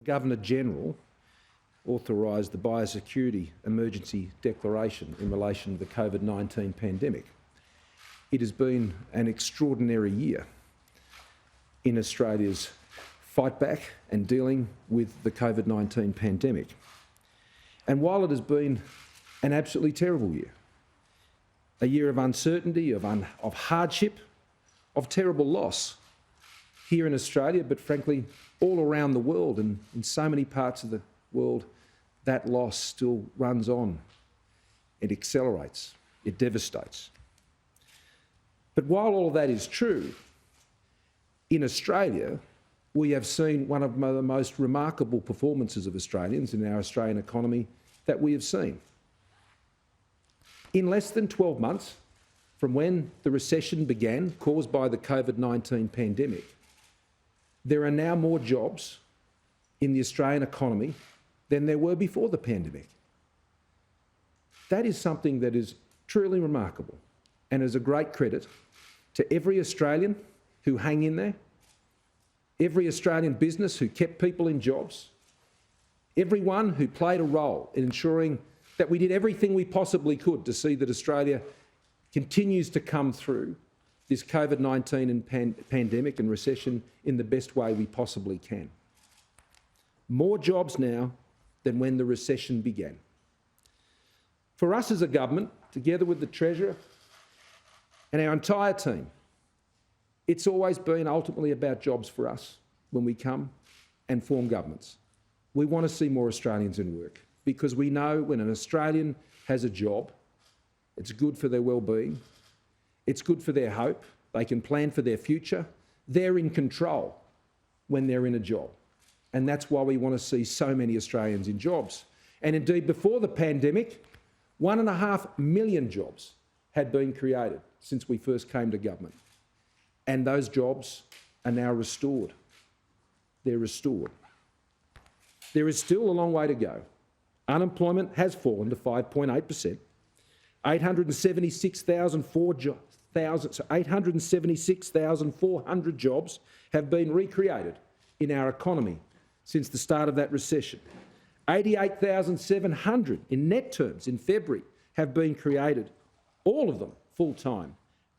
Governor-General authorised the biosecurity emergency declaration in relation to the COVID-19 pandemic. It has been an extraordinary year in Australia's fight back and dealing with the COVID-19 pandemic. And while it has been an absolutely terrible year, a year of uncertainty, of hardship, of terrible loss here in Australia, but frankly all around the world, and in so many parts of the world, that loss still runs on. It accelerates, it devastates. But while all of that is true, in Australia, we have seen one of the most remarkable performances of Australians in our Australian economy that we have seen. In less than 12 months from when the recession began, caused by the COVID-19 pandemic, there are now more jobs in the Australian economy than there were before the pandemic. That is something that is truly remarkable and is a great credit to every Australian who hung in there, every Australian business who kept people in jobs, everyone who played a role in ensuring that we did everything we possibly could to see that Australia continues to come through this COVID-19 and pandemic and recession in the best way we possibly can. More jobs now than when the recession began. For us as a government, together with the Treasurer and our entire team, it's always been ultimately about jobs for us when we come and form governments. We want to see more Australians in work because we know when an Australian has a job, it's good for their well-being, it's good for their hope, they can plan for their future, they're in control when they're in a job. And that's why we want to see so many Australians in jobs. And indeed, before the pandemic, 1.5 million jobs had been created since we first came to government. And those jobs are now restored. They're restored. There is still a long way to go. Unemployment has fallen to 5.8%. 876,400 jobs have been recreated in our economy since the start of that recession. 88,700 in net terms in February have been created, all of them full-time.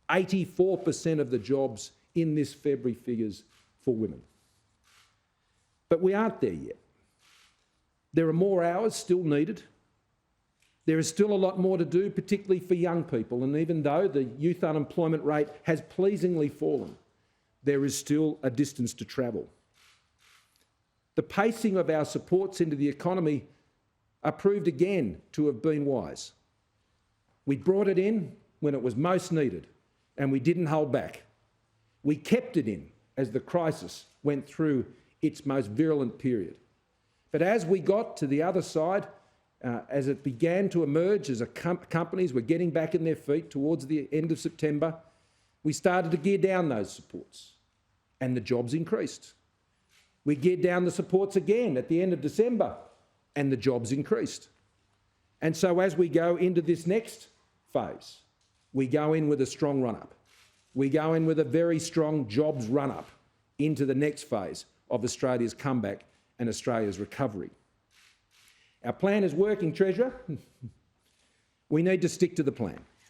84% of the jobs in this February figures for women. But we aren't there yet. There are more hours still needed. There is still a lot more to do, particularly for young people, and even though the youth unemployment rate has pleasingly fallen, there is still a distance to travel. The pacing of our supports into the economy are proved again to have been wise. We brought it in when it was most needed, and we didn't hold back. We kept it in as the crisis went through its most virulent period. But as we got to the other side, as it began to emerge, as companies were getting back in their feet towards the end of September, we started to gear down those supports and the jobs increased. We geared down the supports again at the end of December and the jobs increased. And so as we go into this next phase, we go in with a strong run-up. We go in with a very strong jobs run-up into the next phase of Australia's comeback and Australia's recovery. Our plan is working, Treasurer. We need to stick to the plan.